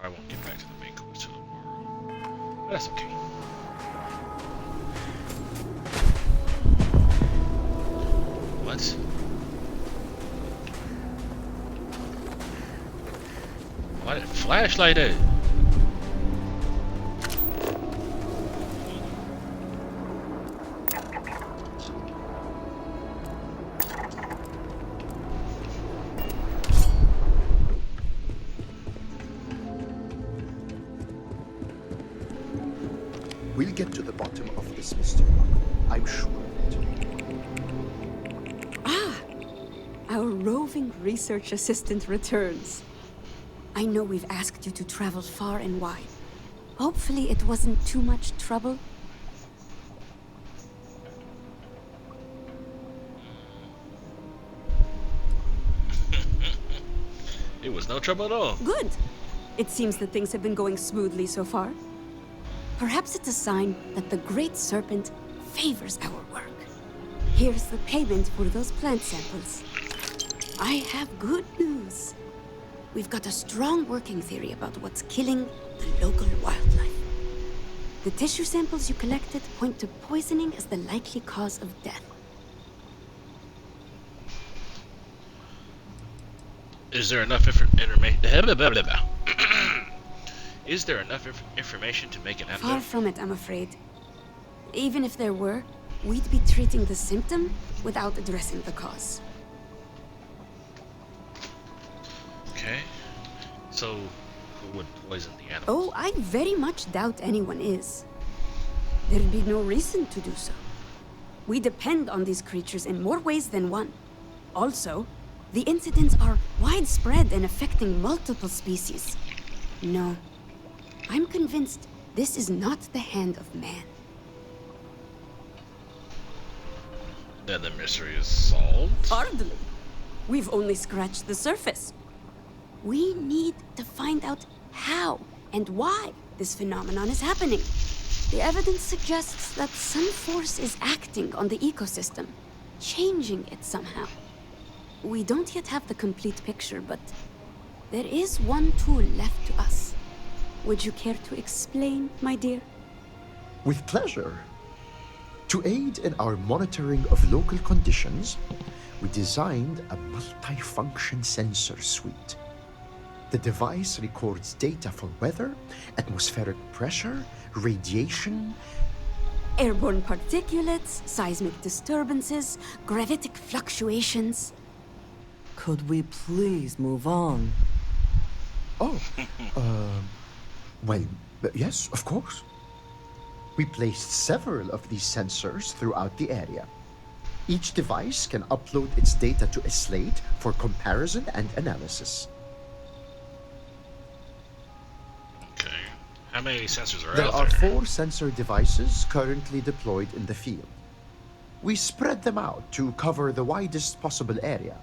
I won't get back to the main course till tomorrow. But that's okay. What? Why did it flash like that? We'll get to the bottom of this mystery. I'm sure of it. Our roving research assistant returns. I know we've asked you to travel far and wide. Hopefully it wasn't too much trouble. It was no trouble at all. Good. It seems that things have been going smoothly so far. Perhaps it's a sign that the Great Serpent favors our work. Here's the payment for those plant samples. I have good news. We've got a strong working theory about what's killing the local wildlife. The tissue samples you collected point to poisoning as the likely cause of death. Is there enough information? Is there enough information to make an Far antidote? from it, I'm afraid. Even if there were, we'd be treating the symptom without addressing the cause. Okay. So, who would poison the animal? Oh, I very much doubt anyone is. There'd be no reason to do so. We depend on these creatures in more ways than one. Also, the incidents are widespread and affecting multiple species. No, I'm convinced this is not the hand of man. Then the mystery is solved? Hardly. We've only scratched the surface. We need to find out how and why this phenomenon is happening. The evidence suggests that some force is acting on the ecosystem, changing it somehow. We don't yet have the complete picture, but there is one tool left to us. Would you care to explain, my dear? With pleasure. To aid in our monitoring of local conditions, we designed a multi-function sensor suite. The device records data for weather, atmospheric pressure, radiation, Airborne particulates, seismic disturbances, gravitic fluctuations. Could we please move on? Oh, well, yes, of course. We placed several of these sensors throughout the area. Each device can upload its data to a slate for comparison and analysis. Okay. How many sensors are There out are there? 4 sensor devices currently deployed in the field. We spread them out to cover the widest possible area.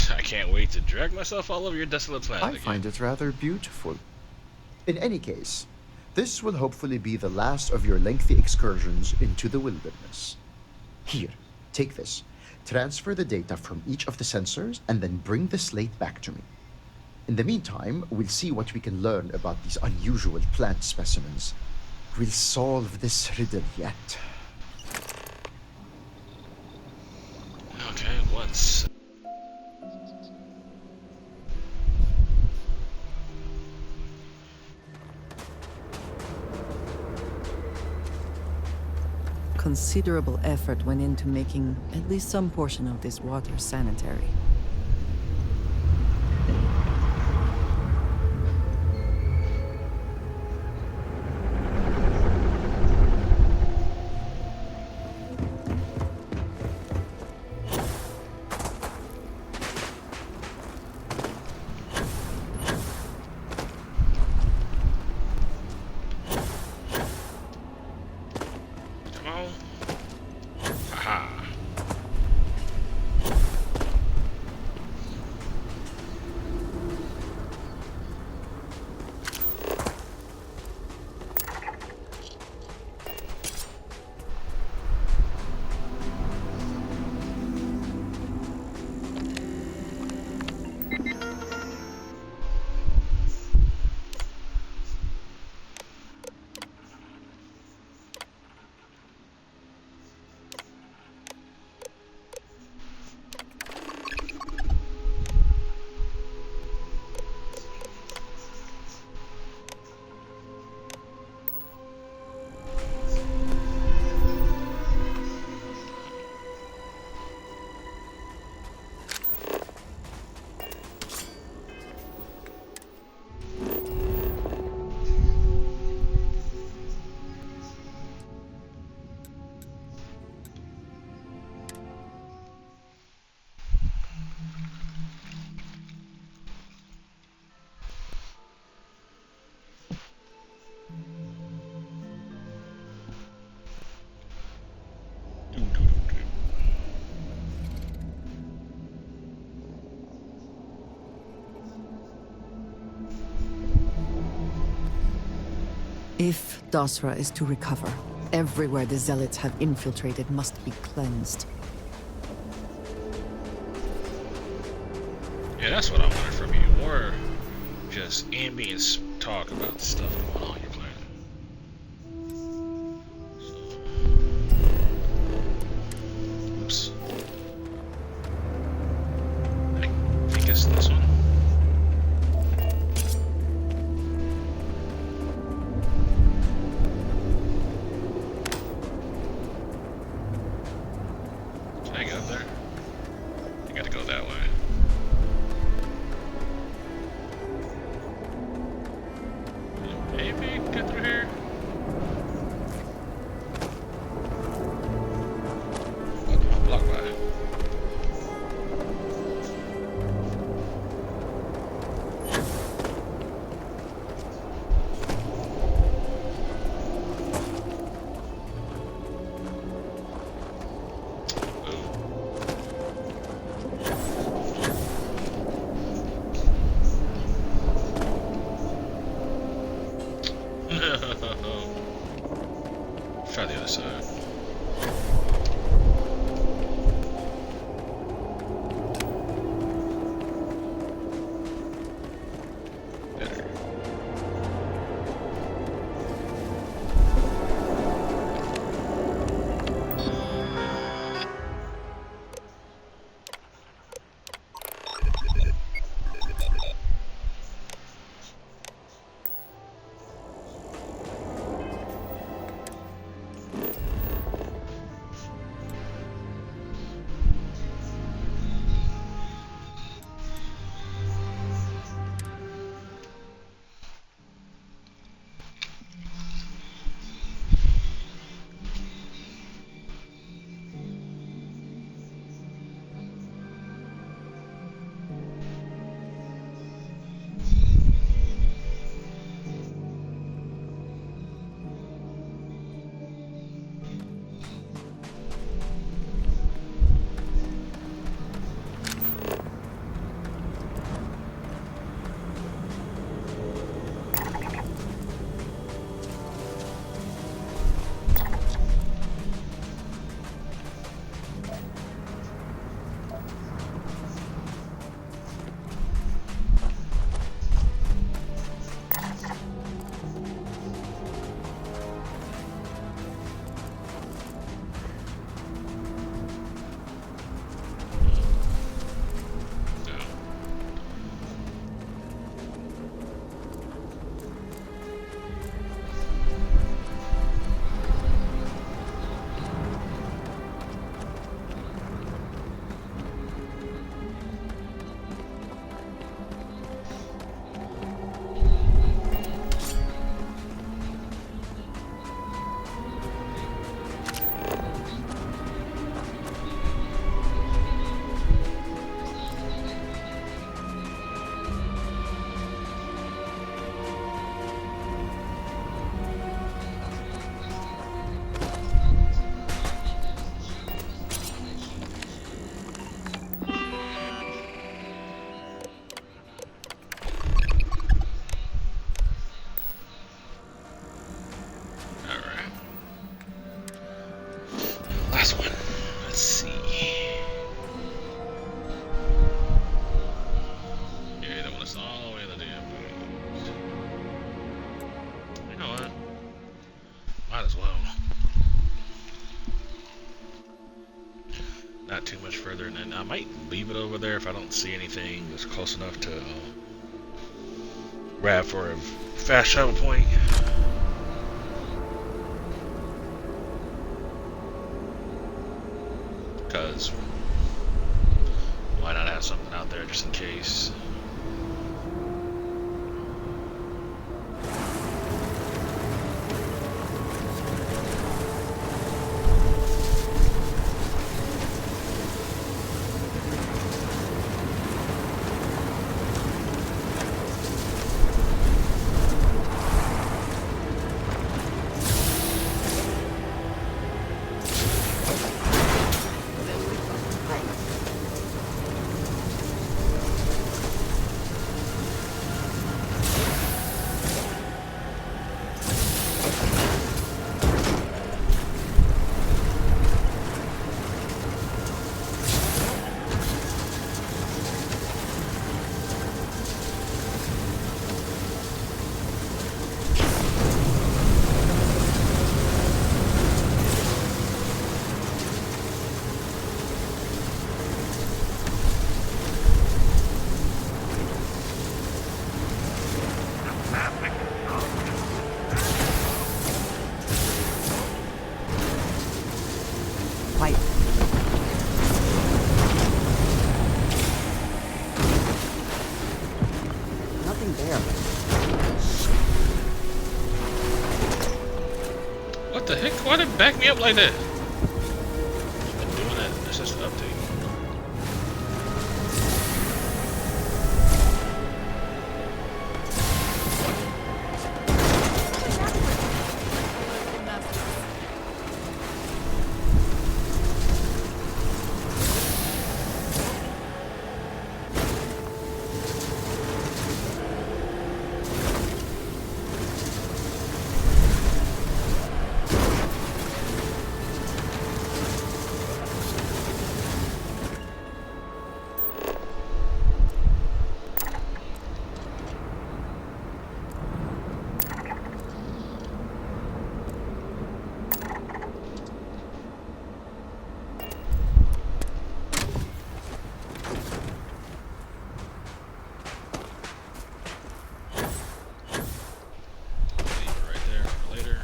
I can't wait to drag myself all over your desolate planet I again. find it rather beautiful. In any case, this will hopefully be the last of your lengthy excursions into the wilderness. Here, take this. Transfer the data from each of the sensors and then bring the slate back to me. In the meantime, we'll see what we can learn about these unusual plant specimens. We'll solve this riddle yet. Okay, once. Considerable effort went into making at least some portion of this water sanitary. Come on. Haha. If Dasra is to recover, everywhere the Zealots have infiltrated must be cleansed. Yeah, that's what I wanted from you. More just ambient talk about the stuff going on your planet. Oops. I think it's this one. Can I get up there? I gotta go that way. Maybe get through here. I'm blocked by it. Try the other side. Better. Last one. Let's see. Yeah, that one is all the way to the damn booth. You know what? Might as well. Not too much further, and then I might leave it over there if I don't see anything that's close enough to grab for a fast travel point. Because why not have something out there just in case? back me up like that. I've been doing that. That's just an update. Right there for later.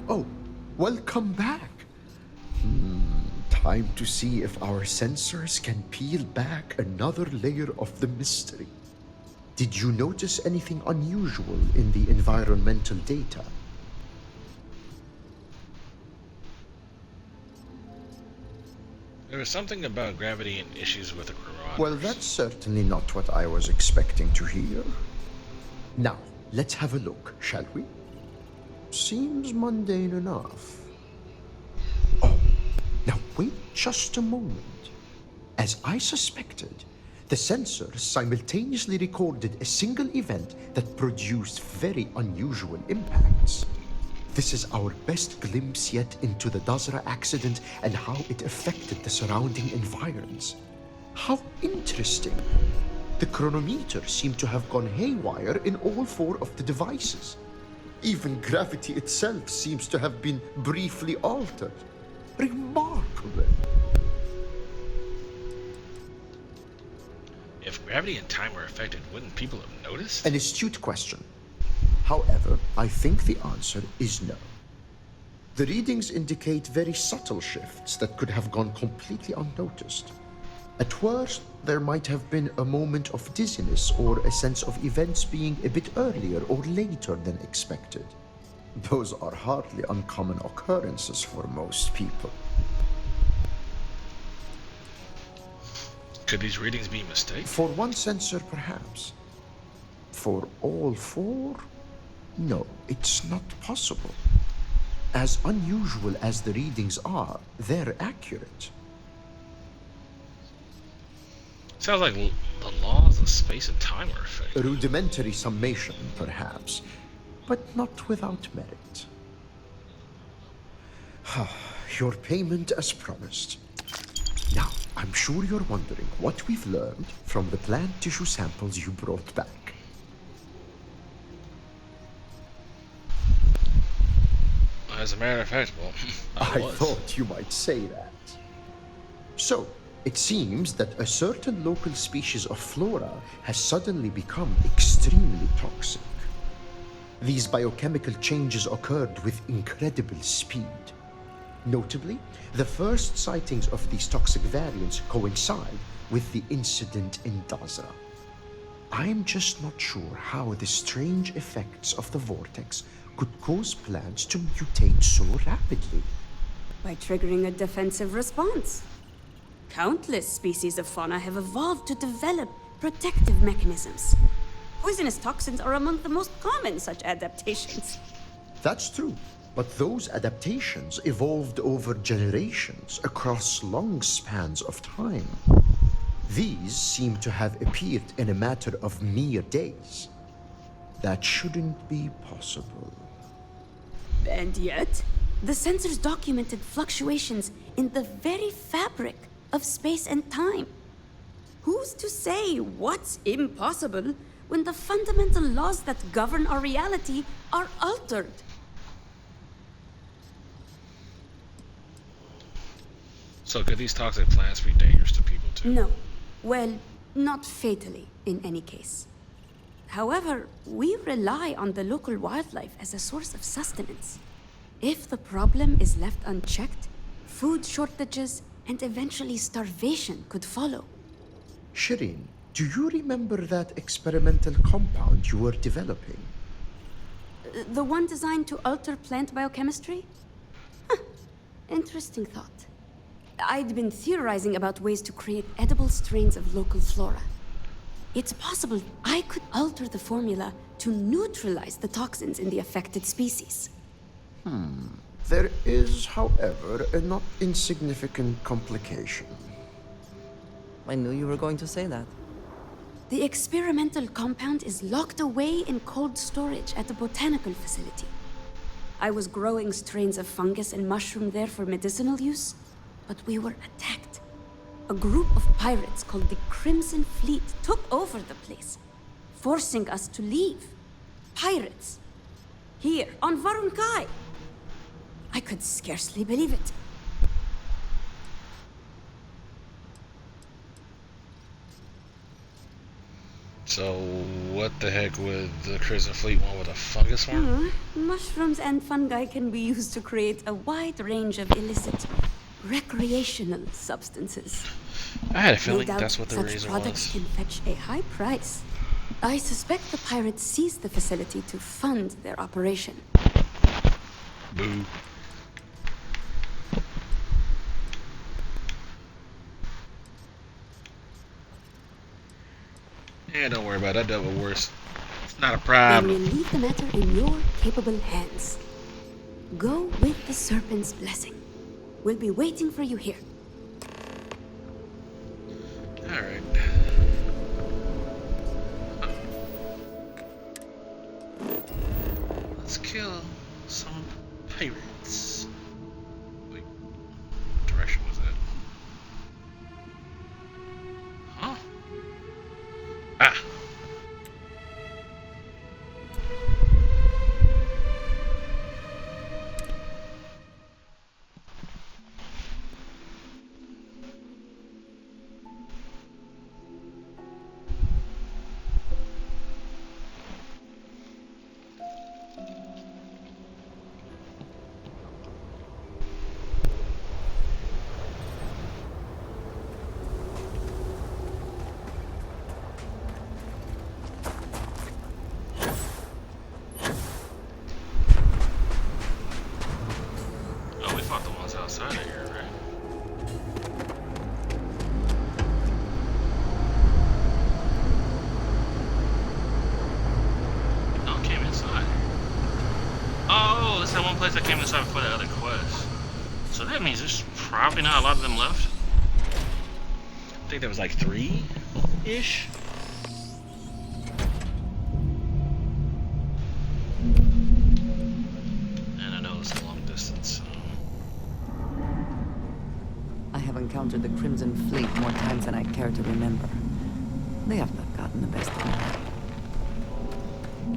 Oh, welcome back. Time to see if our sensors can peel back another layer of the mystery. Did you notice anything unusual in the environmental data? There was something about gravity and issues with the chronometers. Well, that's certainly not what I was expecting to hear. Now, let's have a look, shall we? Seems mundane enough. Oh, now wait just a moment. As I suspected, the sensors simultaneously recorded a single event that produced very unusual impacts. This is our best glimpse yet into the Dazra accident and how it affected the surrounding environs. How interesting. The chronometer seemed to have gone haywire in all four of the devices. Even gravity itself seems to have been briefly altered. Remarkable. If gravity and time were affected, wouldn't people have noticed? An astute question. However, I think the answer is no. The readings indicate very subtle shifts that could have gone completely unnoticed. At worst, there might have been a moment of dizziness or a sense of events being a bit earlier or later than expected. Those are hardly uncommon occurrences for most people. Could these readings be mistakes? For one sensor, perhaps. For all four? No, it's not possible. As unusual as the readings are, they're accurate. Sounds like the laws of space and time are A affected. rudimentary summation, perhaps, but not without merit. Your payment as promised. Now, I'm sure you're wondering what we've learned from the plant tissue samples you brought back. As a matter of fact, well, I I was. thought you might say that. So, it seems that a certain local species of flora has suddenly become extremely toxic. These biochemical changes occurred with incredible speed. Notably, the first sightings of these toxic variants coincide with the incident in Dazra. I'm just not sure how the strange effects of the vortex could cause plants to mutate so rapidly. By triggering a defensive response. Countless species of fauna have evolved to develop protective mechanisms. Poisonous toxins are among the most common such adaptations. That's true, but those adaptations evolved over generations across long spans of time. These seem to have appeared in a matter of mere days. That shouldn't be possible. And yet, the sensors documented fluctuations in the very fabric of space and time. Who's to say what's impossible when the fundamental laws that govern our reality are altered? So could these toxic plants be dangerous to people too? No. Well, not fatally, in any case. However, we rely on the local wildlife as a source of sustenance. If the problem is left unchecked, food shortages and eventually starvation could follow. Shireen, do you remember that experimental compound you were developing? The one designed to alter plant biochemistry? Huh. Interesting thought. I'd been theorizing about ways to create edible strains of local flora. It's possible I could alter the formula to neutralize the toxins in the affected species. There is, however, a not insignificant complication. I knew you were going to say that. The experimental compound is locked away in cold storage at the botanical facility. I was growing strains of fungus and mushroom there for medicinal use, but we were attacked. A group of pirates called the Crimson Fleet took over the place, forcing us to leave. Pirates. Here, on Varun Kai. I could scarcely believe it. So what the heck would the Crimson Fleet want with a fungus farm? Mushrooms and fungi can be used to create a wide range of illicit recreational substances. I had a No feeling doubt that's what the such reason products was. can fetch a high price. I suspect the pirates seized the facility to fund their operation. Boo. Yeah, don't worry about it. I dealt with worse. It's not a Then problem. we'll leave the matter in your capable hands. Go with the serpent's blessing. We'll be waiting for you here. Alright. Let's kill some pirates. Wait, what direction was that? Huh? Ah! Oh, we fought the ones outside of here, right? Oh, it came inside. Oh, that's that one place that came inside before the other quest. So that means there's probably not a lot of them left. I think there was like 3-ish. And I know it's a long distance. I have encountered the Crimson Fleet more times than I care to remember. They have not gotten the best of me.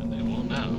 And they will now.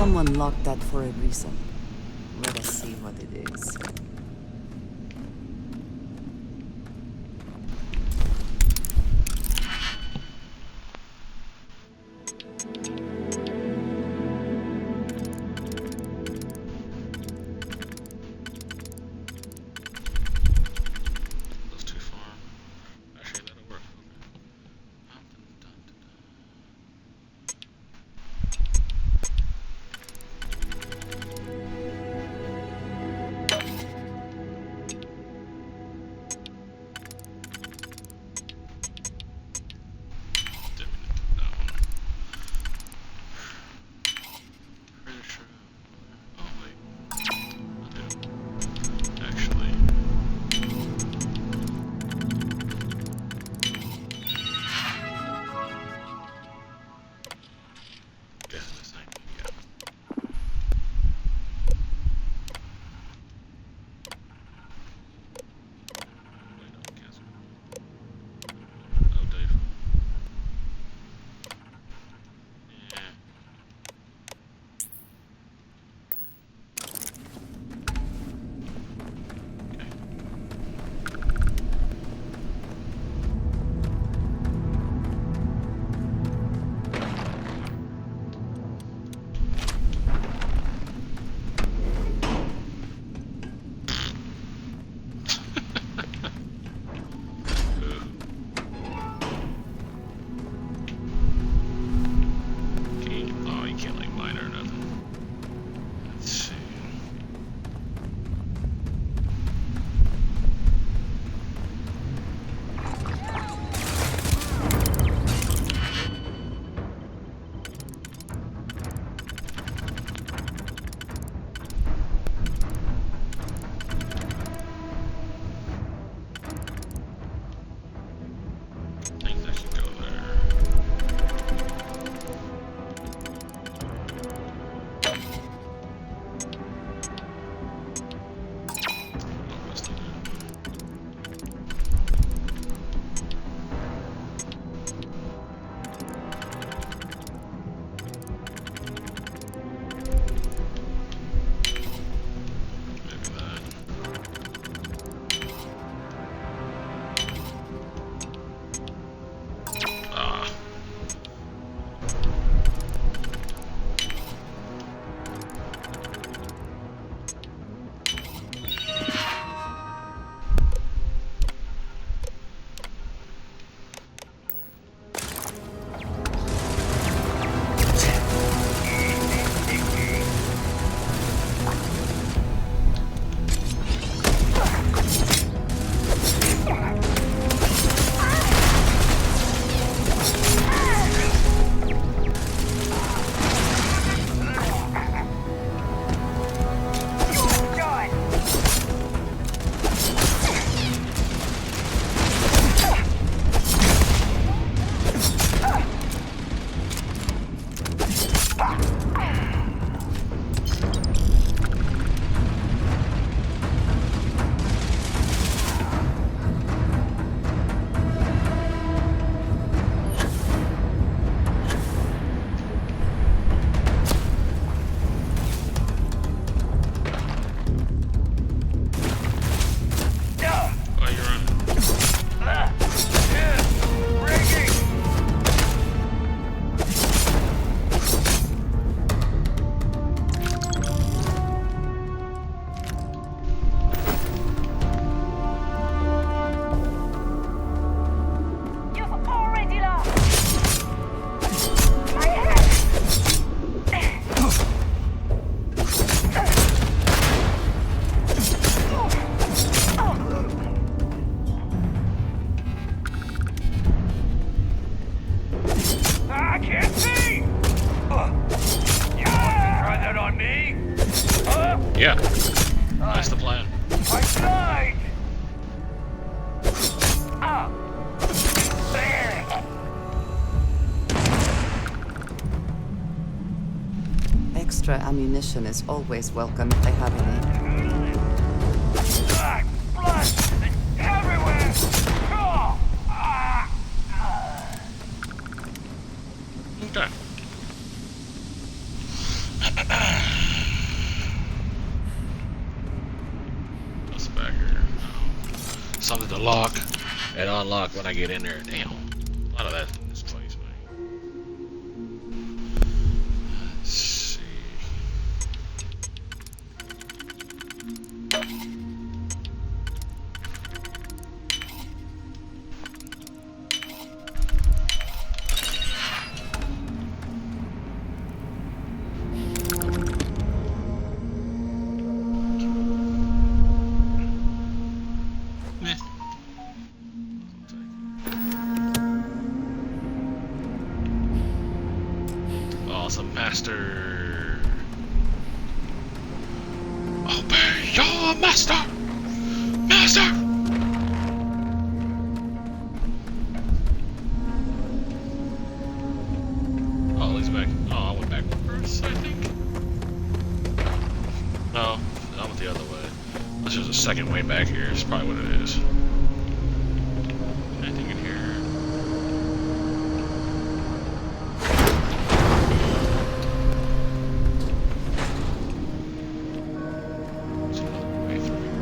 Someone locked that for a reason. Let us see what it is. That's too far. Actually, that'll work. Didn't mean to do that one. Pretty sure. Oh wait, I do. Actually. Guess this thing. Yeah. Wait, no, guess. Oh, Dave. Yeah. Okay. Oh, you can't like mine or nothing. Let's see. I think I should go there. Oh, let's do that. Maybe that. Ah. Why you running? You've already lost. My head. I can't see. You want to try that on me? Huh? Yeah. That's the plan. I tried. Ah. There. Extra ammunition is always welcome if they have any. Ah, blood everywhere. Oh. Okay. something to lock and unlock when I get in there. Damn, a lot of that in this place, man. Let's see. Meh. Awesome, master. Obey your master, master. Oh, he's back. Oh, I went back first, I think. No, I went the other way. Unless there's a second way back here. It's probably what it is. Anything in here? There's another way through here.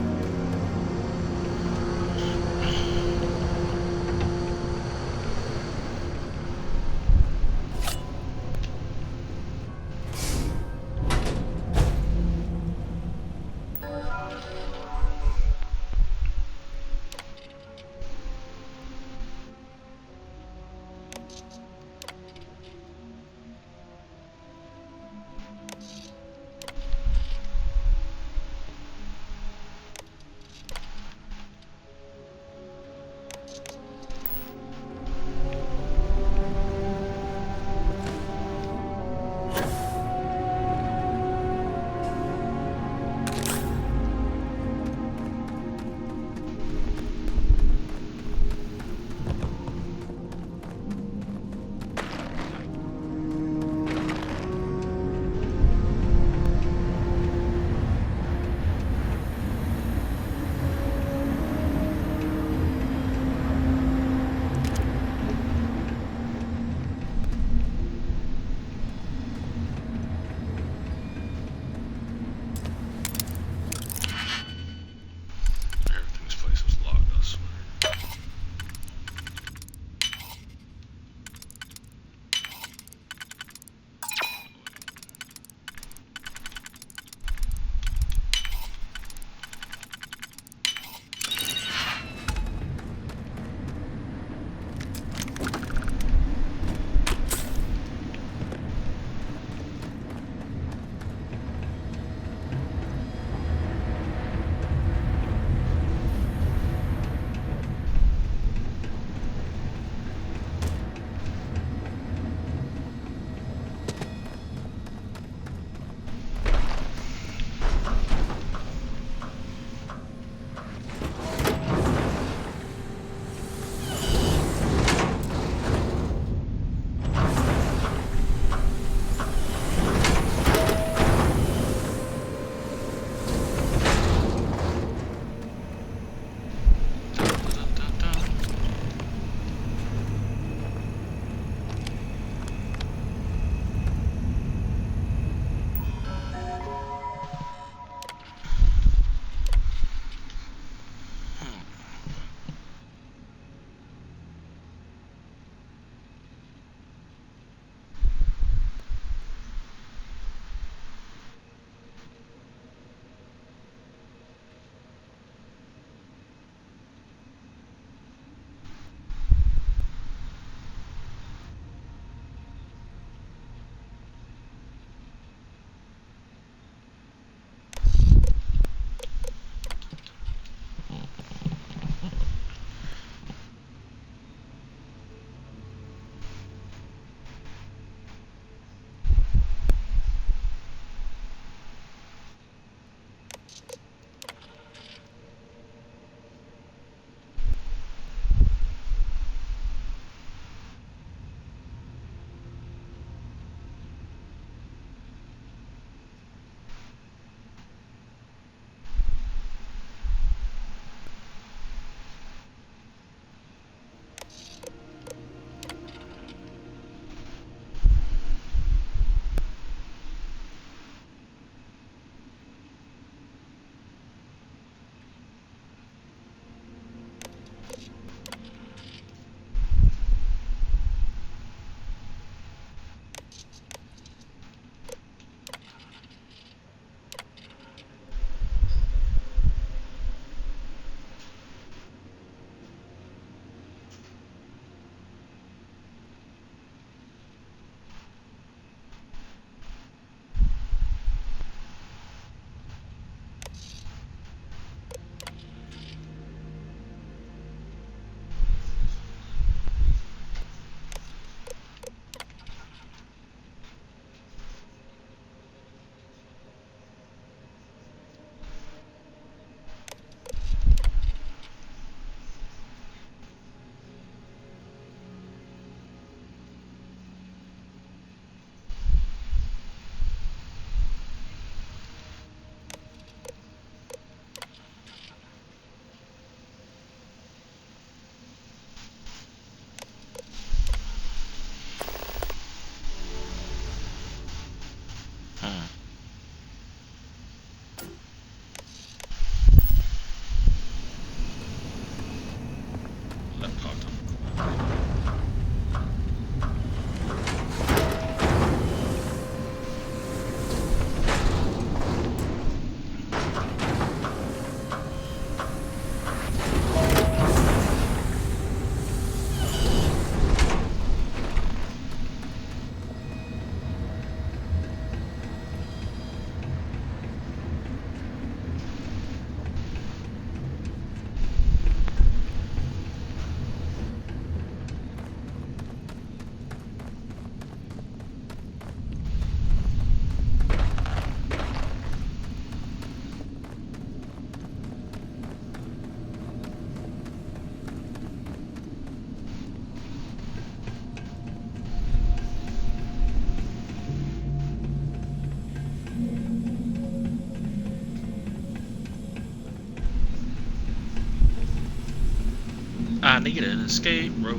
I need an escape rope.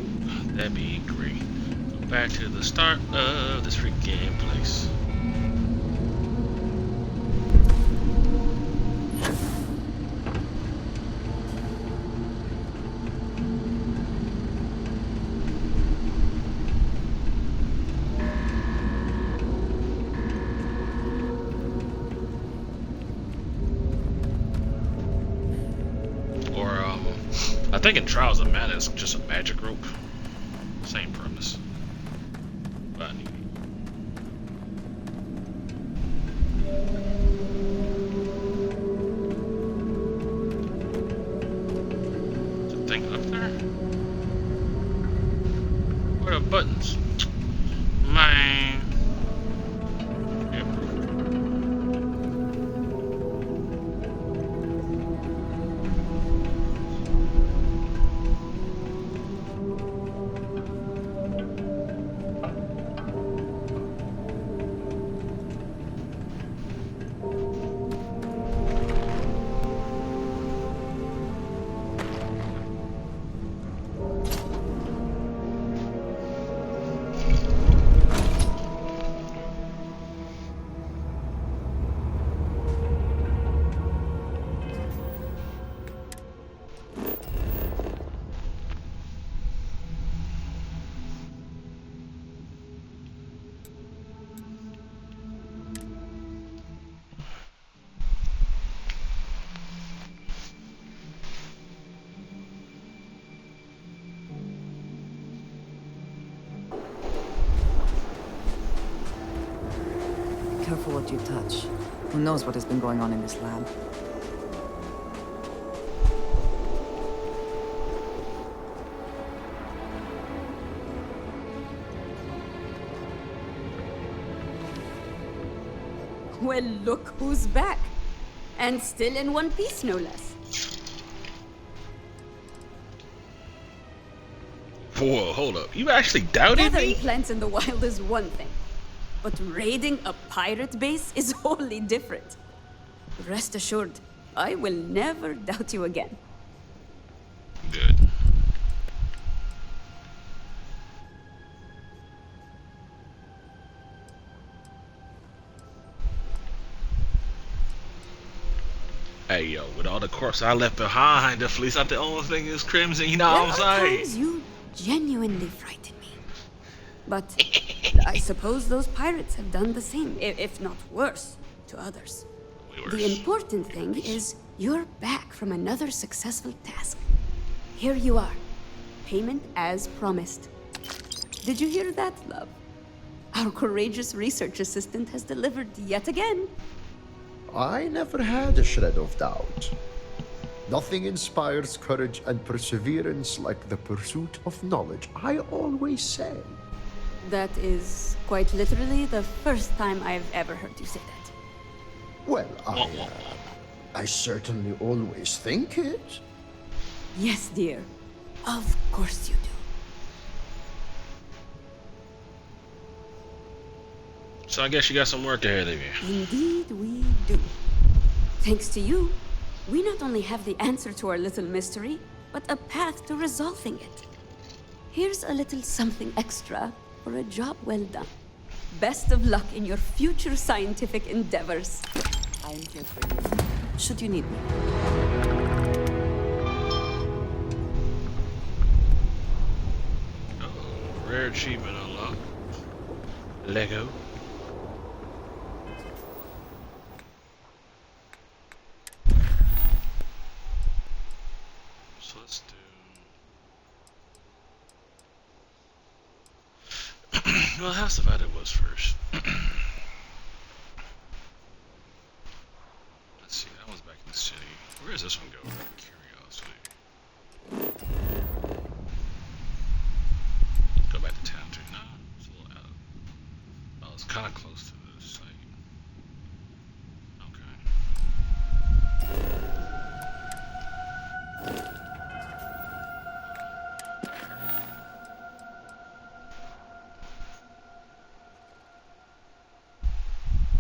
That'd be great. Go back to the start of this freaking place. I think in Trials of Mana it's just a magic rope. Same premise. But I need it. Is the thing up there? Where are the buttons? Man. Yep. Careful what you touch. Who knows what has been going on in this lab? Well, look who's back. And still in one piece, no less. Whoa, hold up. You actually doubted Gathering me? plants in the wild is one thing. But raiding a pirate base is wholly different. Rest assured, I will never doubt you again. Good. Hey yo, with all the corpses I left behind, the fleece not the only thing is crimson, you know what I'm There are saying? times you genuinely frighten me. But I suppose those pirates have done the same, if not worse, to others. The important thing is you're back from another successful task. Here you are. Payment as promised. Did you hear that, love? Our courageous research assistant has delivered yet again. I never had a shred of doubt. Nothing inspires courage and perseverance like the pursuit of knowledge, I always say. That is quite literally the first time I've ever heard you say that. Well, I certainly always think it. Yes, dear. Of course you do. So I guess you got some work ahead of you. Indeed we do. Thanks to you, we not only have the answer to our little mystery, but a path to resolving it. Here's a little something extra for a job well done. Best of luck in your future scientific endeavors. I am here for you. Should you need me. Oh, rare achievement unlocked. Lego. So let's do. Well, how divided was first. Let's see, that one's back in the city. Where does this one go? Curiosity. Go back to town too. No, it's a little out. Oh, it's kind of close to the site. Okay.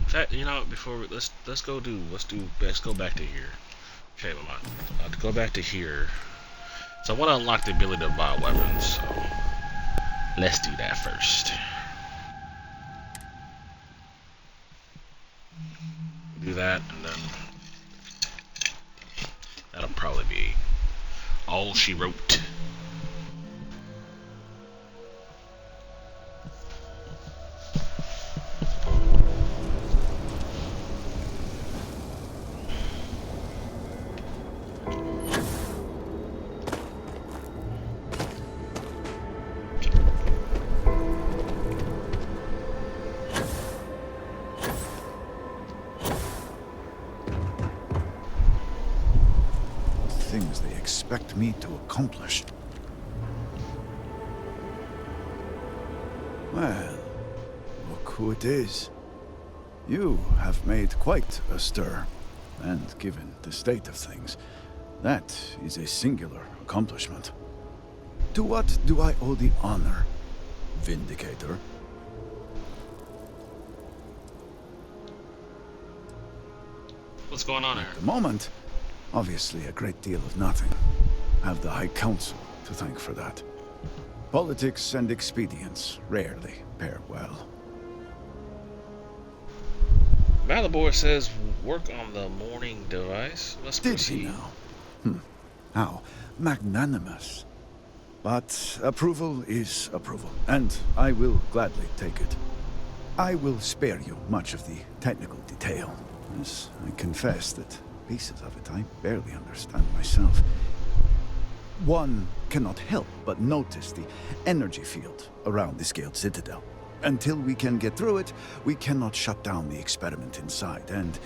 In fact, you know, before we, let's go back to here. Okay, Lamont. I'll go back to here. So I want to unlock the ability to buy weapons, so let's do that first. Do that, and then that'll probably be all she wrote. Things they expect me to accomplish. Well, look who it is. You have made quite a stir, and given the state of things, that is a singular accomplishment. To what do I owe the honor, Vindicator? What's going on here? At the moment, obviously a great deal of nothing. Have the High Council to thank for that. Politics and expedience rarely pair well. Malibor says work on the morning device. Let's Did proceed. he now? How magnanimous. But approval is approval, and I will gladly take it. I will spare you much of the technical detail, as I confess that pieces of it I barely understand myself. One cannot help but notice the energy field around the Scaled Citadel. Until we can get through it, we cannot shut down the experiment inside, and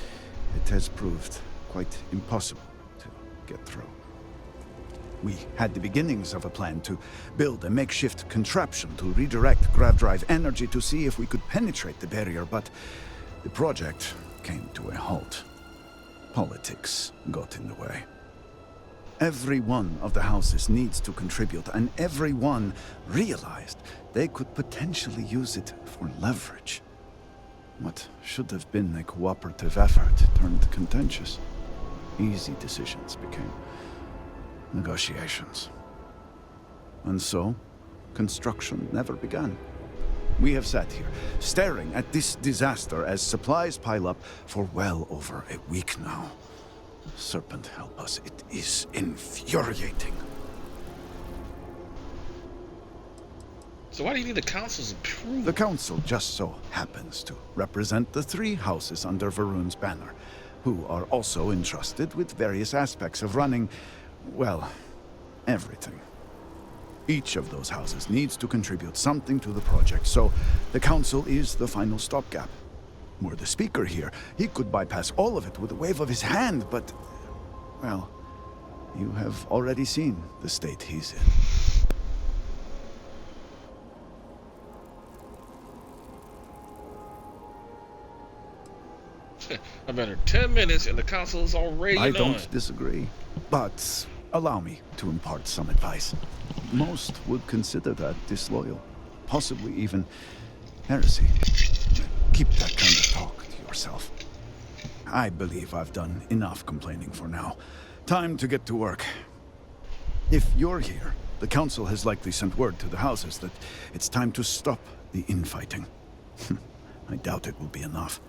it has proved quite impossible to get through. We had the beginnings of a plan to build a makeshift contraption to redirect grav drive energy to see if we could penetrate the barrier, but the project came to a halt. Politics got in the way. Every one of the houses needs to contribute, and every one realized they could potentially use it for leverage. What should have been a cooperative effort turned contentious. Easy decisions became negotiations. And so, construction never began. We have sat here, staring at this disaster as supplies pile up for well over a week now. Serpent help us, it is infuriating. So why do you need the council's approval? The council just so happens to represent the three houses under Varun's banner, who are also entrusted with various aspects of running, well, everything. Each of those houses needs to contribute something to the project, so the council is the final stopgap. Were the speaker here, he could bypass all of it with a wave of his hand, but, well, you have already seen the state he's in. I've been here 10 minutes and the council is already I done. don't disagree, but allow me to impart some advice. Most would consider that disloyal, possibly even heresy. Keep that kind of talk to yourself. I believe I've done enough complaining for now. Time to get to work. If you're here, the council has likely sent word to the houses that it's time to stop the infighting. I doubt it will be enough.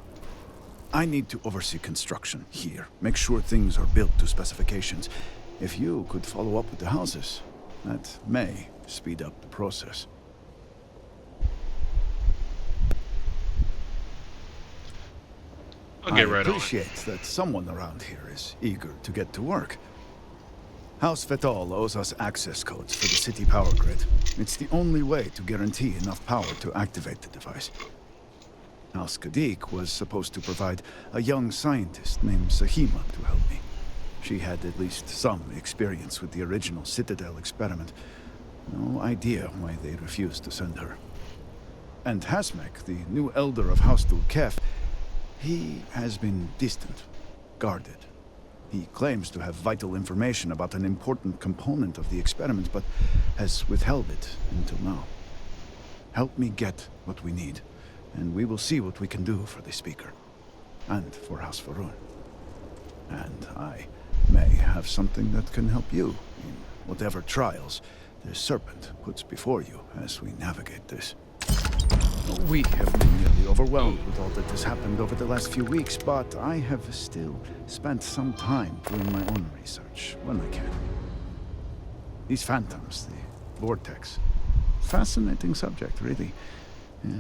I need to oversee construction here, make sure things are built to specifications. If you could follow up with the houses, that may speed up the process. I'll get right I on it. appreciate that someone around here is eager to get to work. House Fetal owes us access codes for the city power grid. It's the only way to guarantee enough power to activate the device. House Kadik was supposed to provide a young scientist named Sahima to help me. She had at least some experience with the original Citadel experiment. No idea why they refused to send her. And Hasmek, the new elder of House Dulkef, he has been distant, guarded. He claims to have vital information about an important component of the experiment, but has withheld it until now. Help me get what we need, and we will see what we can do for the Speaker, and for House Varun. And I may have something that can help you in whatever trials the Serpent puts before you as we navigate this. We have been nearly overwhelmed with all that has happened over the last few weeks, but I have still spent some time doing my own research when I can. These phantoms, the vortex. Fascinating subject, really.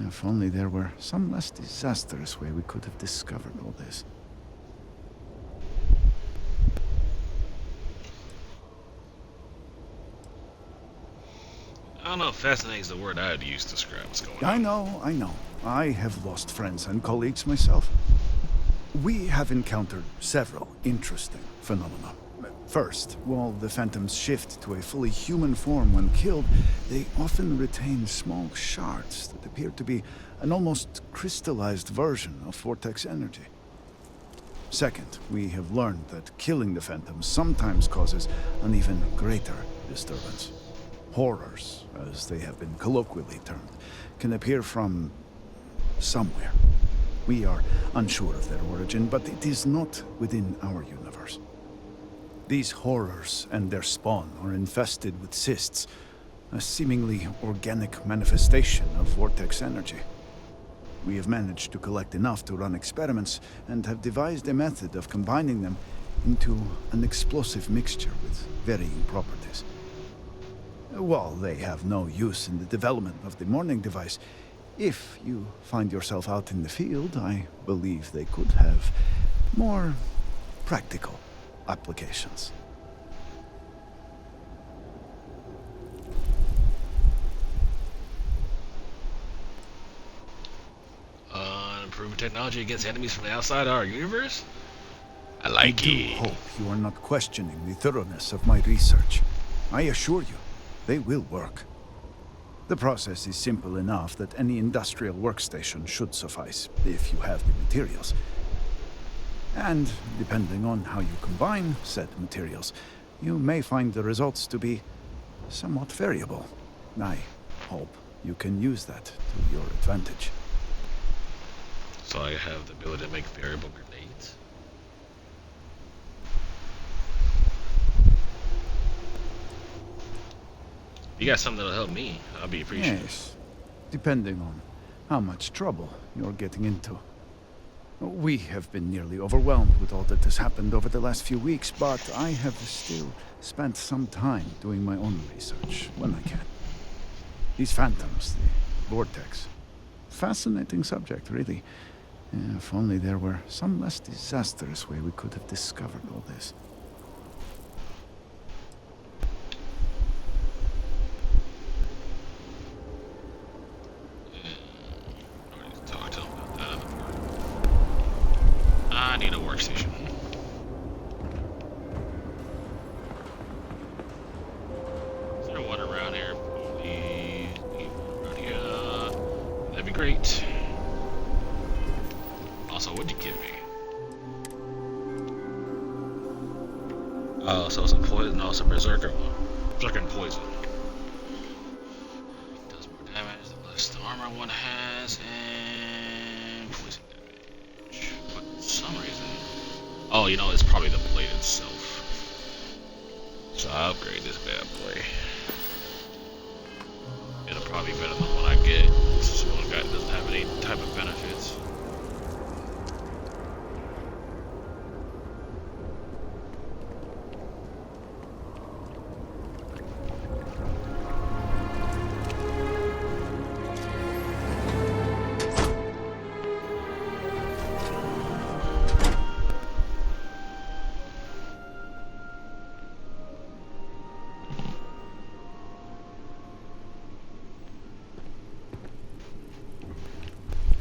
If only there were some less disastrous way we could have discovered all this. I don't know if fascinating is the word I'd use to describe what's going on. I know. I have lost friends and colleagues myself. We have encountered several interesting phenomena. First, while the phantoms shift to a fully human form when killed, they often retain small shards that appear to be an almost crystallized version of vortex energy. Second, we have learned that killing the phantoms sometimes causes an even greater disturbance. Horrors, as they have been colloquially termed, can appear from somewhere. We are unsure of their origin, but it is not within our universe. These horrors and their spawn are infested with cysts, a seemingly organic manifestation of vortex energy. We have managed to collect enough to run experiments and have devised a method of combining them into an explosive mixture with varying properties. While they have no use in the development of the morning device, if you find yourself out in the field, I believe they could have more practical applications. Improving technology against enemies from the outside our universe? I like I do hope you are not questioning the thoroughness of my research. I assure you, they will work. The process is simple enough that any industrial workstation should suffice, if you have the materials. And, depending on how you combine said materials, you may find the results to be somewhat variable. I hope you can use that to your advantage. So I have the ability to make variable grenades. You got something that'll help me, I'll be appreciative. Yes, depending on how much trouble you're getting into. We have been nearly overwhelmed with all that has happened over the last few weeks, but I have still spent some time doing my own research when I can. These phantoms, the vortex. Fascinating subject, really. If only there were some less disastrous way we could have discovered all this. Talk to him about that other part. I need a workstation. Is there one around here? Please, around here. That'd be great. Also, what'd you give me? Oh, so some poison, also berserker and poison. Does more damage the less the armor one has, and poison damage. But for some reason, oh, you know, it's probably the blade itself. So I'll upgrade this bad boy. It'll probably be better than what I get. This one guy doesn't have any type of benefits.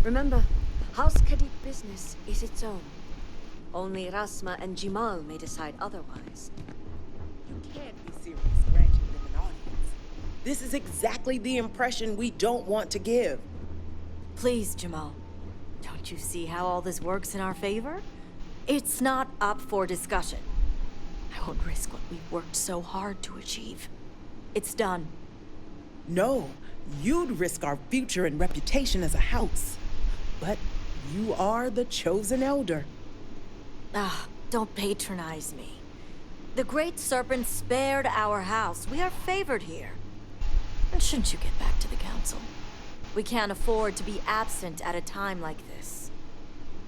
Remember, House Khadik business is its own. Only Rasma and Jimal may decide otherwise. You can't be serious granting them an audience. This is exactly the impression we don't want to give. Please, Jamal. Don't you see how all this works in our favor? It's not up for discussion. I won't risk what we've worked so hard to achieve. It's done. No, you'd risk our future and reputation as a house. But you are the chosen elder. Ah, don't patronize me. The Great Serpent spared our house. We are favored here. And shouldn't you get back to the council? We can't afford to be absent at a time like this.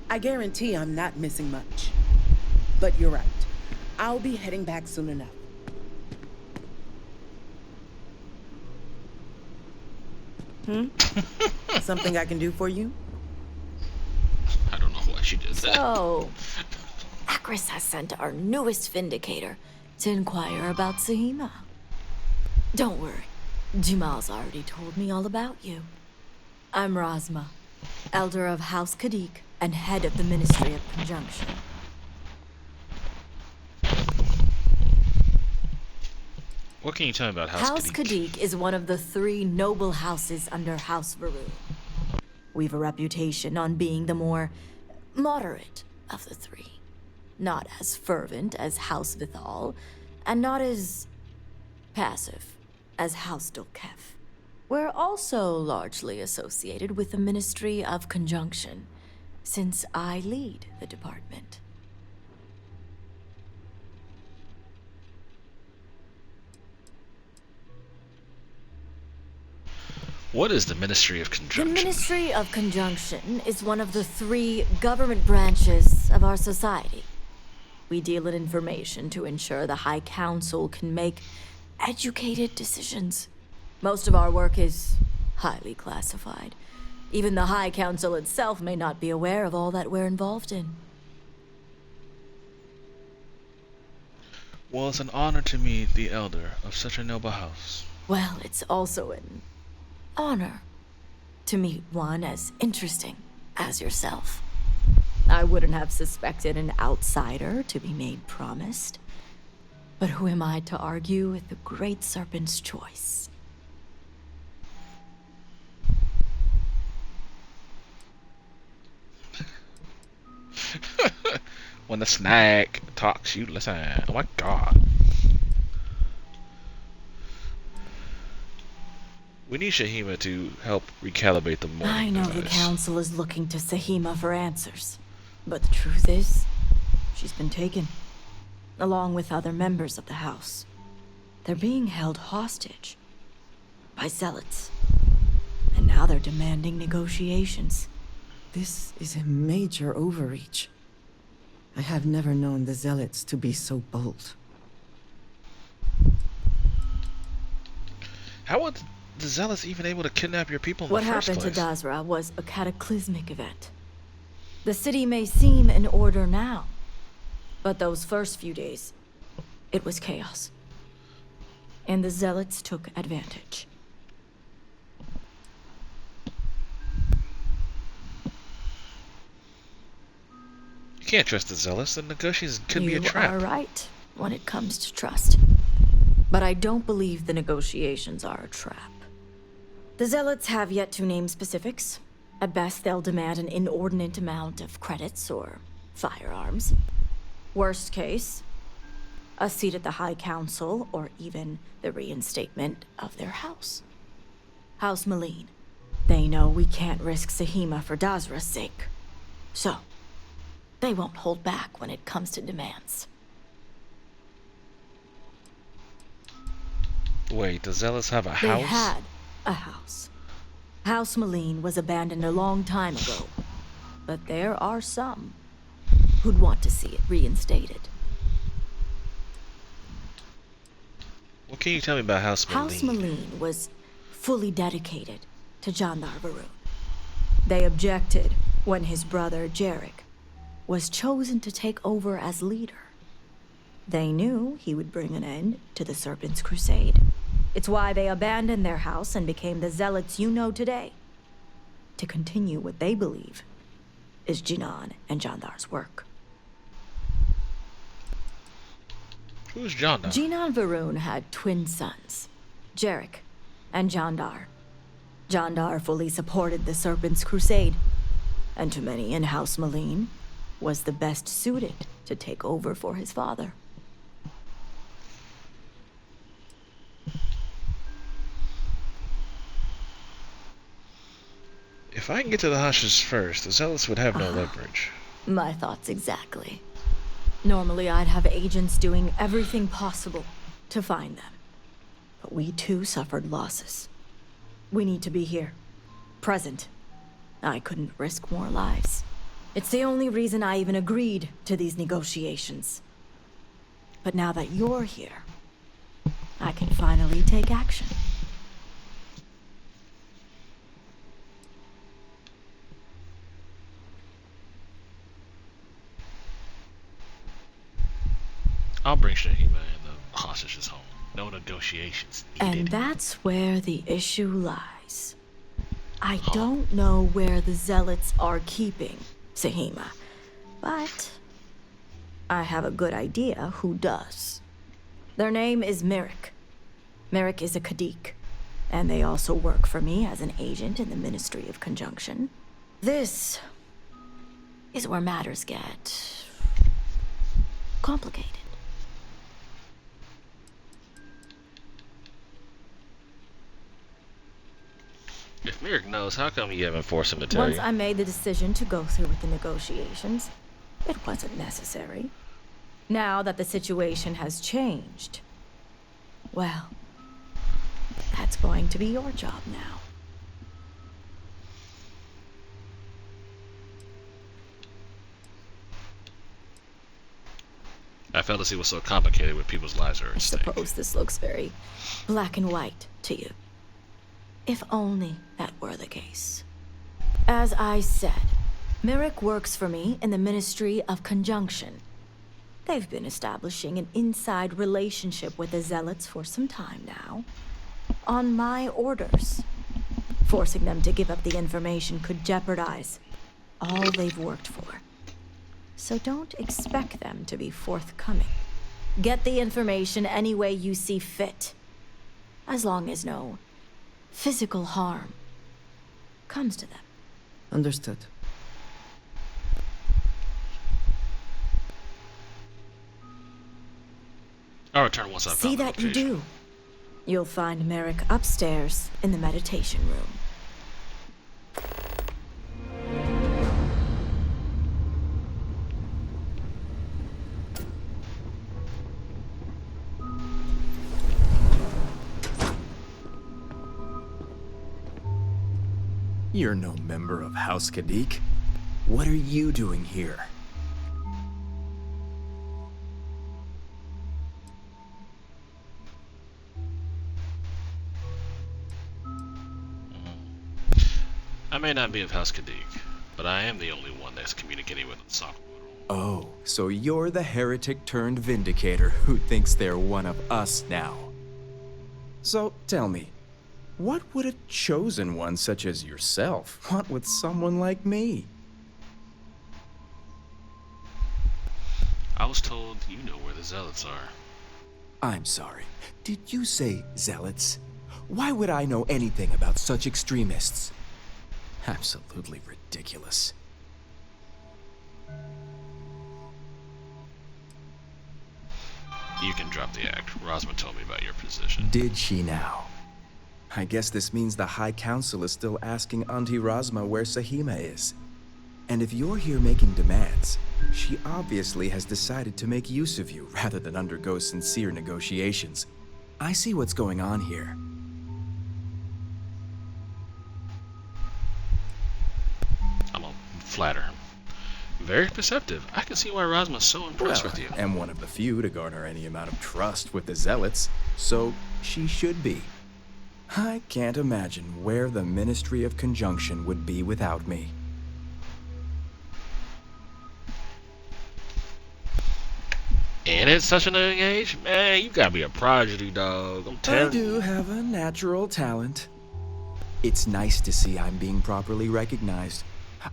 I guarantee I'm not missing much. But you're right. I'll be heading back soon enough. Something I can do for you? I don't know why she did that. So, Akris has sent our newest Vindicator to inquire about Sahima. Don't worry, Jamal's already told me all about you. I'm Razma, Elder of House Kadik and head of the Ministry of Conjunction. What can you tell me about House Kadik is one of the 3 noble houses under House Varun. We've a reputation on being the more moderate of the 3. Not as fervent as House Vithal, and not as passive as House Dolkef. We're also largely associated with the Ministry of Conjunction, since I lead the department. What is the Ministry of Conjunction? The Ministry of Conjunction is one of the 3 government branches of our society. We deal in information to ensure the High Council can make educated decisions. Most of our work is highly classified. Even the High Council itself may not be aware of all that we're involved in. Well, it's an honor to meet the elder of such a noble house. Well, it's also an honor to meet one as interesting as yourself. I wouldn't have suspected an outsider to be made promised. But who am I to argue with the Great Serpent's choice? When the snack talks, you listen. Oh my god. We need Shahima to help recalibrate the morning I know the device. council is looking to Sahima for answers. But the truth is, she's been taken, along with other members of the house. They're being held hostage by zealots. And now they're demanding negotiations. This is a major overreach. I have never known the Zealots to be so bold. How were the Zealots even able to kidnap your people in What the first happened to place? Dazra was a cataclysmic event. The city may seem in order now, but those first few days, it was chaos. And the Zealots took advantage. You can't trust the Zealots. The negotiations could be a You trap. are right when it comes to trust. But I don't believe the negotiations are a trap. The Zealots have yet to name specifics. At best, they'll demand an inordinate amount of credits or firearms. Worst case, a seat at the High Council or even the reinstatement of their house. House Malene. They know we can't risk Sahima for Dazra's sake. So, they won't hold back when it comes to demands. Wait, the Zealots have a They house? had a house. House Malene was abandoned a long time ago. But there are some who'd want to see it reinstated. What can you tell me about House Malene? House Malene was fully dedicated to Jandar Varun. They objected when his brother Jarek was chosen to take over as leader. They knew he would bring an end to the Serpent's crusade. It's why they abandoned their house and became the zealots you know today, to continue what they believe is Jinan and Jandar's work. Who's Jandar? Jinan Varun had twin sons, Jarek and Jandar. Jandar fully supported the Serpent's crusade, and to many in House Malene, was the best suited to take over for his father. If I can get to the Hushes first, the Zealots would have no leverage. My thoughts exactly. Normally, I'd have agents doing everything possible to find them. But we too suffered losses. We need to be here. Present. I couldn't risk more lives. It's the only reason I even agreed to these negotiations. But now that you're here, I can finally take action. I'll bring Shahima and the hostages home. No negotiations needed. And that's where the issue lies. I don't know where the Zealots are keeping Shahima, but I have a good idea who does. Their name is Merrick. Merrick is a Kadik, and they also work for me as an agent in the Ministry of Conjunction. This is where matters get complicated. If Merrick knows, how come you haven't forced him to tell Once you? I made the decision to go through with the negotiations, it wasn't necessary. Now that the situation has changed, well, that's going to be your job now. I failed to see what's so complicated with people's lives are I at stake. suppose this looks very black and white to you. If only that were the case. As I said, Merrick works for me in the Ministry of Conjunction. They've been establishing an inside relationship with the Zealots for some time now. On my orders. Forcing them to give up the information could jeopardize all they've worked for. So don't expect them to be forthcoming. Get the information any way you see fit. As long as no physical harm comes to them. Understood. I'll return once I've See found the that you location. do. You'll find Merrick upstairs in the meditation room. You're no member of House Kadik. What are you doing here? I may not be of House Kadik, but I am the only one that's communicating with the software. Oh, so you're the heretic turned vindicator who thinks they're one of us now. So tell me, what would a chosen one such as yourself want with someone like me? I was told you know where the Zealots are. I'm sorry. Did you say zealots? Why would I know anything about such extremists? Absolutely ridiculous. You can drop the act. Rosma told me about your position. Did she now? I guess this means the High Council is still asking Auntie Rosma where Shahima is. And if you're here making demands, she obviously has decided to make use of you rather than undergo sincere negotiations. I see what's going on here. I'm gonna flatter him. Very perceptive. I can see why Rosma's so impressed with you. I'm one of the few to garner any amount of trust with the Zealots, so she should be. I can't imagine where the Ministry of Conjunction would be without me. And at such a young age, man, you gotta be a prodigy, dog. I'm I telling you. do have a natural talent. It's nice to see I'm being properly recognized.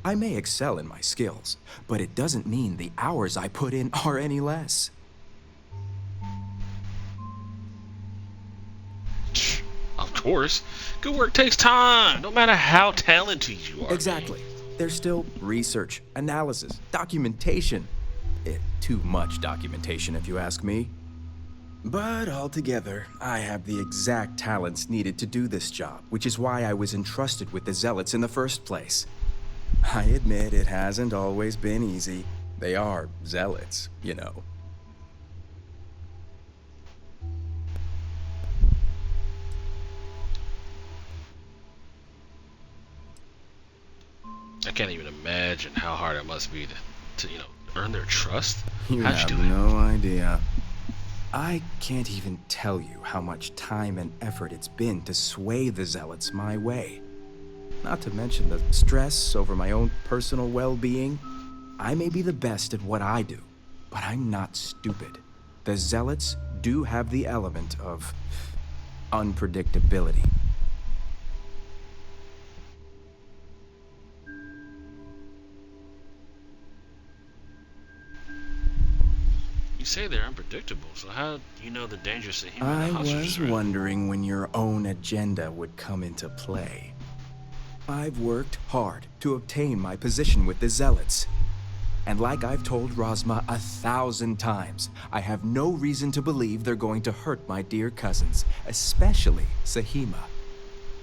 I may excel in my skills, but it doesn't mean the hours I put in are any less. Of course. Good work takes time, no matter how talented you are. Exactly. There's still research, analysis, documentation. Too much documentation, if you ask me. But altogether, I have the exact talents needed to do this job, which is why I was entrusted with the Zealots in the first place. I admit it hasn't always been easy, They are zealots, you know. I can't even imagine how hard it must be to earn their trust. You How'd have you do it? no idea. I can't even tell you how much time and effort it's been to sway the zealots my way. Not to mention the stress over my own personal well-being. I may be the best at what I do, but I'm not stupid. The zealots do have the element of unpredictability. You say they're unpredictable, so how do you know the dangerous Sahima and I the hostages was are in? wondering when your own agenda would come into play. I've worked hard to obtain my position with the Zealots. And like I've told Rosma 1,000 times, I have no reason to believe they're going to hurt my dear cousins, especially Sahima.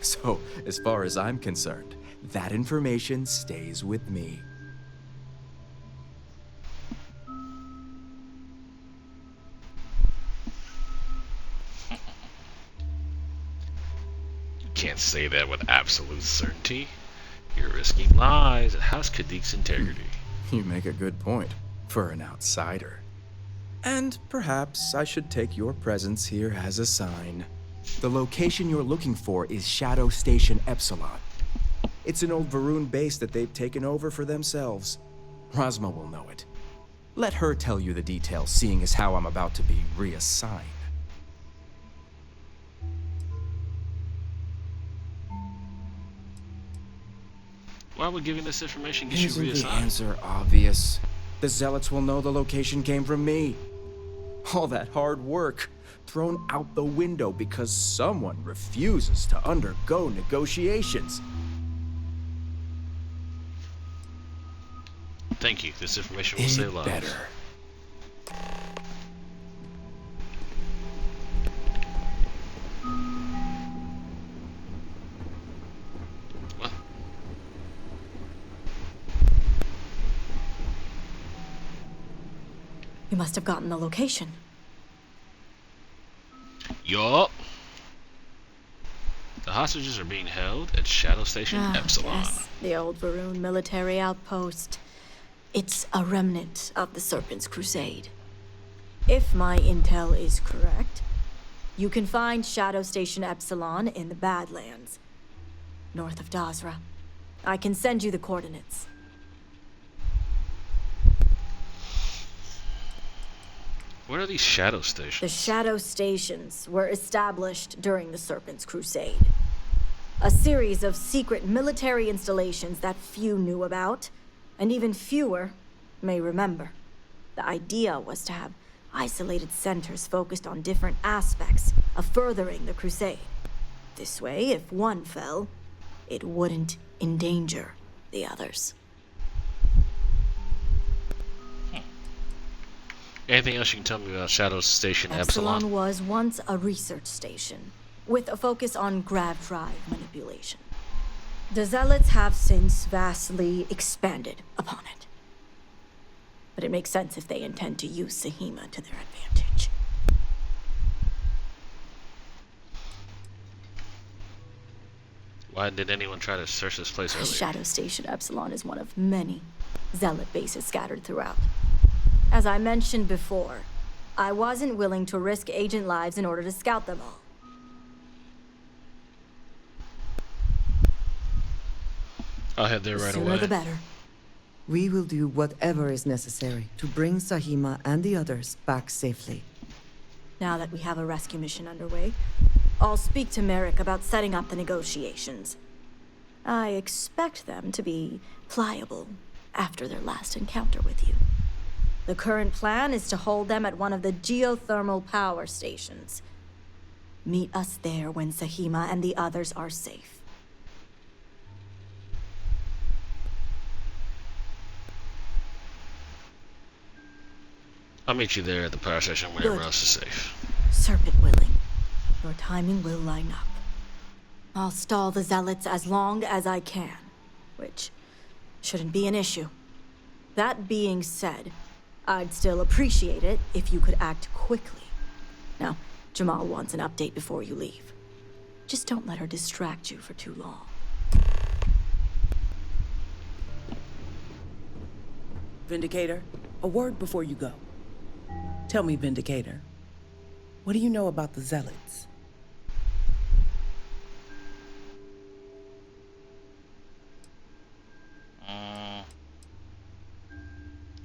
So, as far as I'm concerned, that information stays with me. You can't say that with absolute certainty. You're risking lives and House Kadik's integrity. You make a good point, for an outsider. And perhaps I should take your presence here as a sign. The location you're looking for is Shadow Station Epsilon. It's an old Varun base that they've taken over for themselves. Rosma will know it. Let her tell you the details, seeing as how I'm about to be reassigned. Why would giving this information get Isn't you the reassigned? answer obvious? The Zealots will know the location came from me. All that hard work thrown out the window because someone refuses to undergo negotiations. Thank you. This information will It save lives. better. Well, You must have gotten the location. yup. The hostages are being held at Shadow Station Epsilon. Yes, the old Varun military outpost. It's a remnant of the Serpent's Crusade. If my intel is correct, you can find Shadow Station Epsilon in the Badlands, north of Dazra. I can send you the coordinates. What are these Shadow Stations? The Shadow Stations were established during the Serpent's Crusade. A series of secret military installations that few knew about, and even fewer may remember. The idea was to have isolated centers focused on different aspects of furthering the crusade. This way, if one fell, it wouldn't endanger the others. Anything else you can tell me about Shadow Station Epsilon Epsilon? was once a research station, with a focus on grav drive manipulation. The Zealots have since vastly expanded upon it. But it makes sense if they intend to use Sahima to their advantage. Why did anyone try to search this place earlier? Shadow Station Epsilon is one of many Zealot bases scattered throughout. As I mentioned before, I wasn't willing to risk agent lives in order to scout them all. I'll head there The right sooner away. the better. We will do whatever is necessary to bring Sahima and the others back safely. Now that we have a rescue mission underway, I'll speak to Merrick about setting up the negotiations. I expect them to be pliable after their last encounter with you. The current plan is to hold them at one of the geothermal power stations. Meet us there when Sahima and the others are safe. I'll meet you there at the power station whenever Good. else is safe. Serpent willing, your timing will line up. I'll stall the Zealots as long as I can, which shouldn't be an issue. That being said, I'd still appreciate it if you could act quickly. Now, Jamal wants an update before you leave. Just don't let her distract you for too long. Vindicator, a word before you go. Tell me, Vindicator, what do you know about the Zealots?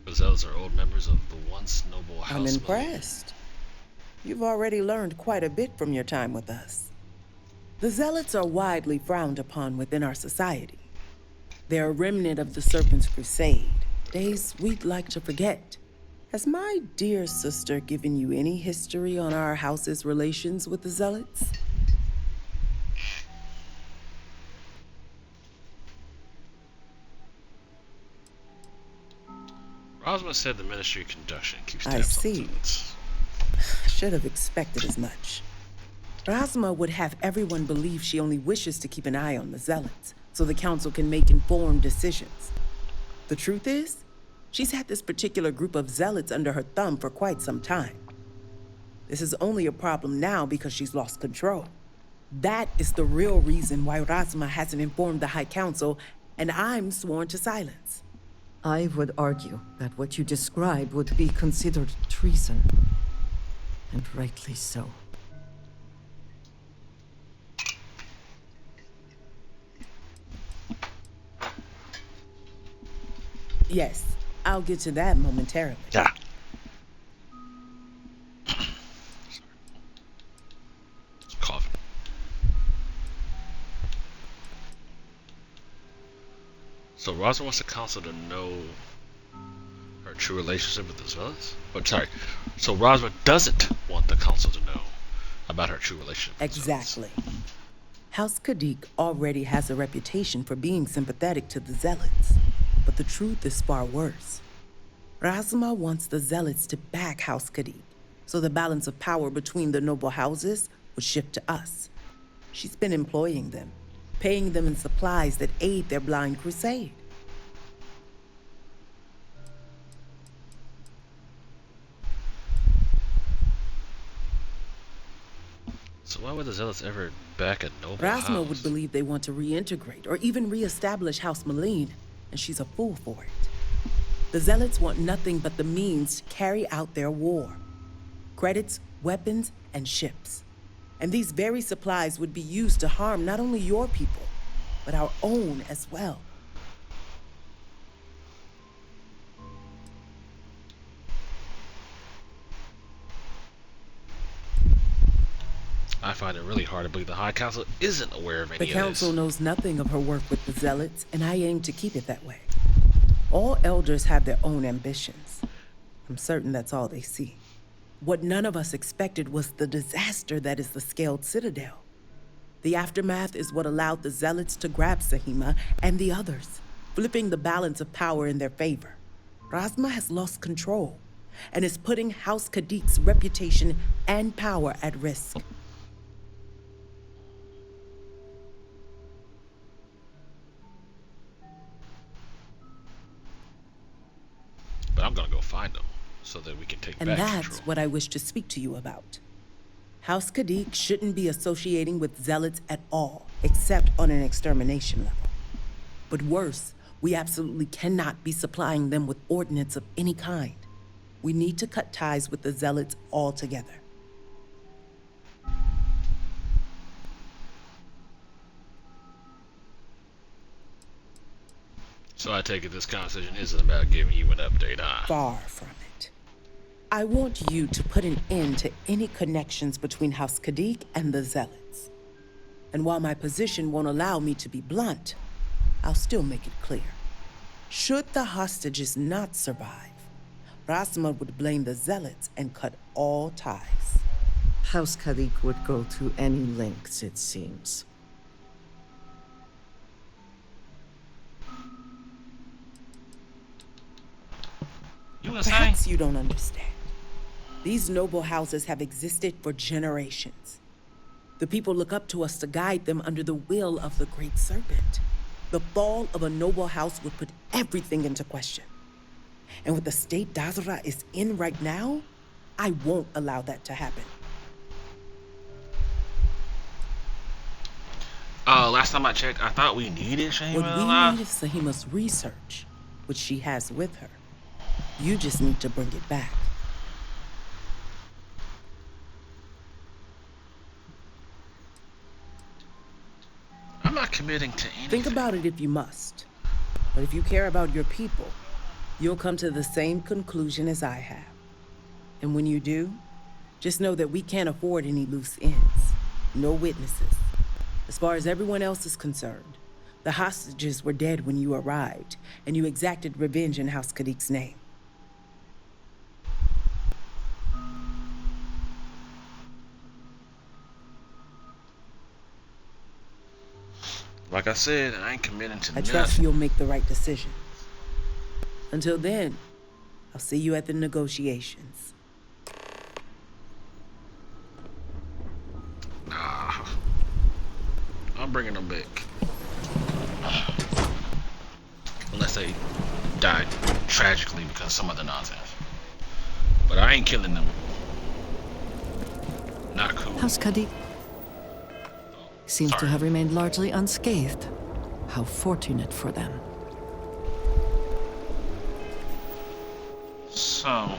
The Zealots are old members of the once noble house. I'm impressed. You've already learned quite a bit from your time with us. The Zealots are widely frowned upon within our society. They're a remnant of the Serpent's Crusade, days we'd like to forget. Has my dear sister given you any history on our house's relations with the Zealots? Rosma said the Ministry of Conduction keeps I tabs on the see. Zealots. I should have expected as much. Rasma would have everyone believe she only wishes to keep an eye on the Zealots, so the Council can make informed decisions. The truth is, she's had this particular group of Zealots under her thumb for quite some time. This is only a problem now because she's lost control. That is the real reason why Rasma hasn't informed the High Council, and I'm sworn to silence. I would argue that what you describe would be considered treason. And rightly so. Yes, I'll get to that momentarily. Yeah. Coughing. So Rosma wants the council to know her true relationship with the Zealots? But sorry, so Rosma doesn't want the council to know about her true relationship with the Zealots. Exactly. House Kadik already has a reputation for being sympathetic to the Zealots, but the truth is far worse. Rasma wants the Zealots to back House Kadik, so the balance of power between the noble houses would shift to us. She's been employing them, paying them in supplies that aid their blind crusade. So why would the Zealots ever back a noble Rasma house? would believe they want to reintegrate or even reestablish House Maline, and she's a fool for it. The Zealots want nothing but the means to carry out their war. Credits, weapons, and ships. And these very supplies would be used to harm not only your people, but our own as well. I find it really hard to believe the High Council isn't aware of any The of Council this. knows nothing of her work with the Zealots, and I aim to keep it that way. All elders have their own ambitions. I'm certain that's all they see. What none of us expected was the disaster that is the Scaled Citadel. The aftermath is what allowed the Zealots to grab Sahima and the others, flipping the balance of power in their favor. Rasma has lost control and is putting House Kadik's reputation and power at risk. But I'm gonna go find them so that we can take And back that's control. what I wish to speak to you about. House Kadik shouldn't be associating with Zealots at all, except on an extermination level. But worse, we absolutely cannot be supplying them with ordnance of any kind. We need to cut ties with the Zealots altogether. So I take it this conversation isn't about giving you an update, huh? Far from it. I want you to put an end to any connections between House Kadik and the Zealots. And while my position won't allow me to be blunt, I'll still make it clear. Should the hostages not survive, Rasma would blame the Zealots and cut all ties. House Kadik would go to any lengths, it seems. You were saying? Perhaps you don't understand. These noble houses have existed for generations. The people look up to us to guide them under the will of the Great Serpent. The fall of a noble house would put everything into question. And with the state Dazra is in right now, I won't allow that to happen. Last time I checked, I thought we needed Shahima What we alive. need is Sahima's research, which she has with her. You just need to bring it back. I'm not committing to anything. Think about it if you must. But if you care about your people, you'll come to the same conclusion as I have. And when you do, just know that we can't afford any loose ends. No witnesses. As far as everyone else is concerned, the hostages were dead when you arrived, and you exacted revenge in House Kadik's name. Like I said, I ain't committing to I nothing. trust you'll make the right decision. Until then, I'll see you at the negotiations. Nah. I'm bringing them back. Unless they died tragically because of some other nonsense. But I ain't killing them. Not cool. House Kadik seems to Sorry. have remained largely unscathed. How fortunate for them. So,